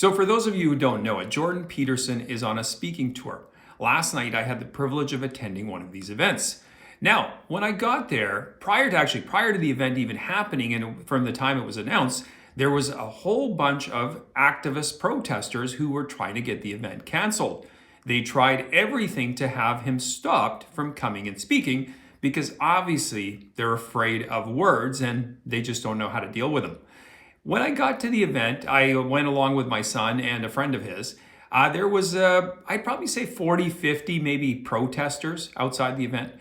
So for those of you who don't know it, Jordan Peterson is on a speaking tour. Last night, I had the privilege of attending one of these events. Now, when I got there, prior to the event even happening, and from the time it was announced, there was a whole bunch of activist protesters who were trying to get the event canceled. They tried everything to have him stopped from coming and speaking because obviously they're afraid of words and they just don't know how to deal with them. When I got to the event, I went along with my son and a friend of his. There was, I'd probably say 40, 50 maybe protesters outside the event.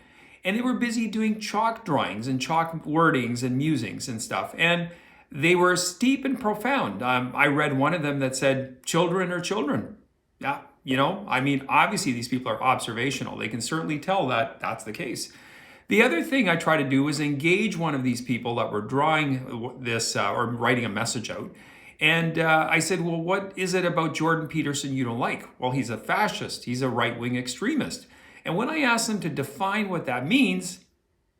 And they were busy doing chalk drawings and chalk wordings and musings and stuff. And they were steep and profound. I read one of them that said, children are children. Yeah, obviously these people are observational. They can certainly tell that that's the case. The other thing I try to do is engage one of these people that were drawing this or writing a message out. And I said, well, what is it about Jordan Peterson you don't like? Well, he's a fascist. He's a right-wing extremist. And when I asked them to define what that means,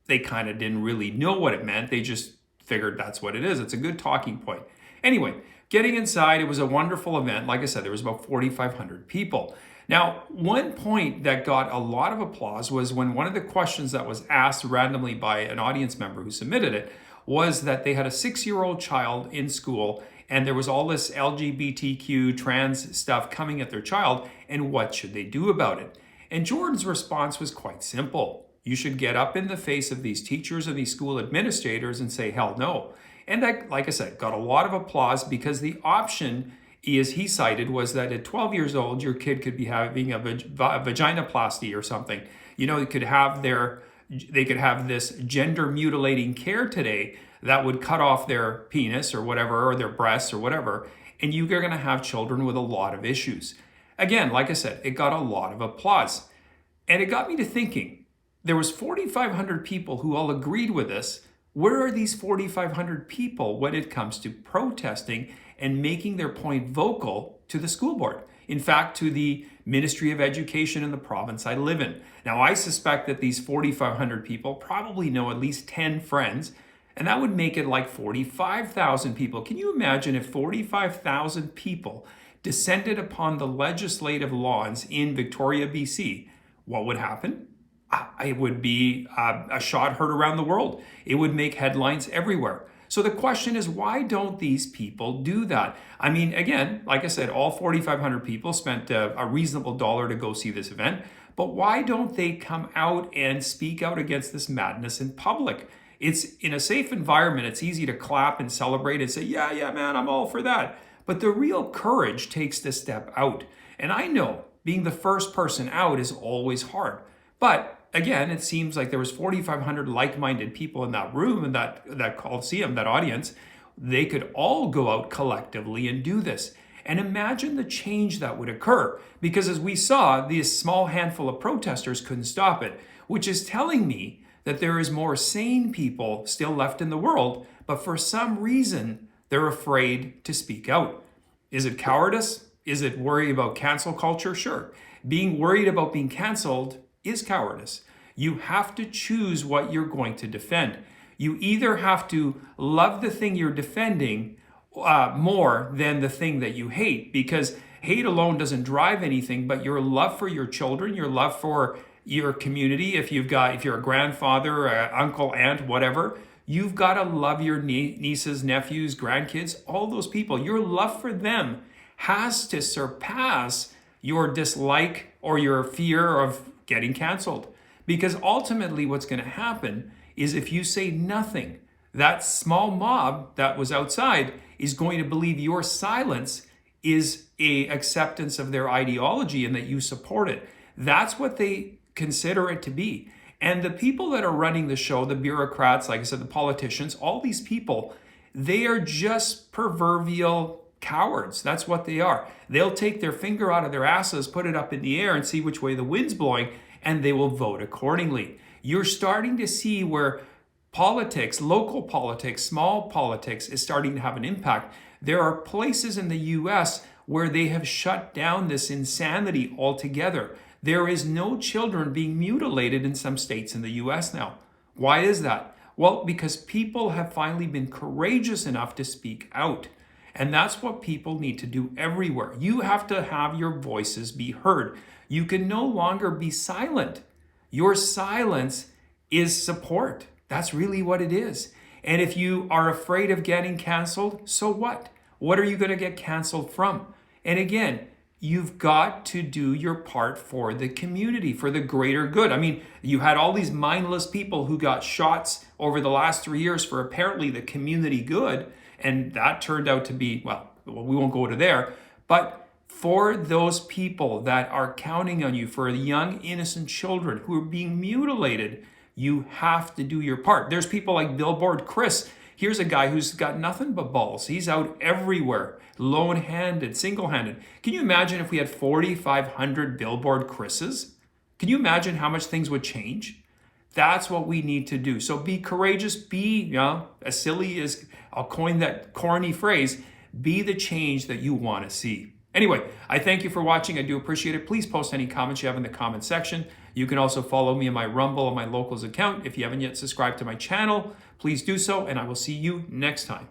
they kind of didn't really know what it meant. They just figured that's what it is. It's a good talking point. Anyway, getting inside, it was a wonderful event. Like I said, there was about 4,500 people. Now, one point that got a lot of applause was when one of the questions that was asked randomly by an audience member who submitted it was that they had a 6-year-old child in school and there was all this LGBTQ trans stuff coming at their child, and what should they do about it? And Jordan's response was quite simple. You should get up in the face of these teachers and these school administrators and say, hell no. And that, like I said, got a lot of applause because the option he cited was that at 12 years old, your kid could be having a vaginoplasty or something. They could have this gender mutilating care today that would cut off their penis or whatever, or their breasts or whatever, and you're going to have children with a lot of issues. Again, like I said, it got a lot of applause. And it got me to thinking, there was 4,500 people who all agreed with this. Where are these 4,500 people when it comes to protesting and making their point vocal to the school board? In fact, to the Ministry of Education in the province I live in. Now, I suspect that these 4,500 people probably know at least 10 friends, and that would make it like 45,000 people. Can you imagine if 45,000 people descended upon the legislative lawns in Victoria, BC? What would happen? It would be a shot heard around the world. It would make headlines everywhere. So the question is, why don't these people do that? I mean, again, like I said, all 4,500 people spent a reasonable dollar to go see this event, but why don't they come out and speak out against this madness in public? It's in a safe environment. It's easy to clap and celebrate and say, yeah, man, I'm all for that. But the real courage takes to step out. And I know being the first person out is always hard. But again, it seems like there was 4,500 like-minded people in that room, and that Coliseum, that audience. They could all go out collectively and do this. And imagine the change that would occur. Because as we saw, this small handful of protesters couldn't stop it, which is telling me that there is more sane people still left in the world, but for some reason, they're afraid to speak out. Is it cowardice? Is it worry about cancel culture? Sure. Being worried about being canceled is cowardice. You have to choose what you're going to defend. You either have to love the thing you're defending more than the thing that you hate, because hate alone doesn't drive anything, but your love for your children, your love for your community, if you're a grandfather, uncle, aunt, whatever, you've got to love your nieces, nephews, grandkids, all those people. Your love for them has to surpass your dislike or your fear of getting canceled. Because ultimately what's going to happen is if you say nothing, that small mob that was outside is going to believe your silence is a acceptance of their ideology and that you support it. That's what they consider it to be. And the people that are running the show, the bureaucrats, like I said, the politicians, all these people, they are just proverbial cowards. That's what they are. They'll take their finger out of their asses, put it up in the air and see which way the wind's blowing, and they will vote accordingly. You're starting to see where politics, local politics, small politics is starting to have an impact. There are places in the US where they have shut down this insanity altogether. There is no children being mutilated in some states in the US now. Why is that? Well, because people have finally been courageous enough to speak out. And that's what people need to do everywhere. You have to have your voices be heard. You can no longer be silent. Your silence is support. That's really what it is. And if you are afraid of getting canceled, so what? What are you going to get canceled from? And again, you've got to do your part for the community, for the greater good. I mean, you had all these mindless people who got shots over the last 3 years for apparently the community good, and that turned out to be, well, we won't go to there, but for those people that are counting on you, for the young innocent children who are being mutilated, you have to do your part. There's people like Billboard Chris. Here's a guy who's got nothing but balls. He's out everywhere, lone-handed, single-handed. Can you imagine if we had 4,500 Billboard Chris's? Can you imagine how much things would change? That's what we need to do. So be courageous, be, as silly as, I'll coin that corny phrase, be the change that you want to see. Anyway, I thank you for watching. I do appreciate it. Please post any comments you have in the comment section. You can also follow me on my Rumble and my Locals account. If you haven't yet subscribed to my channel, please do so, and I will see you next time.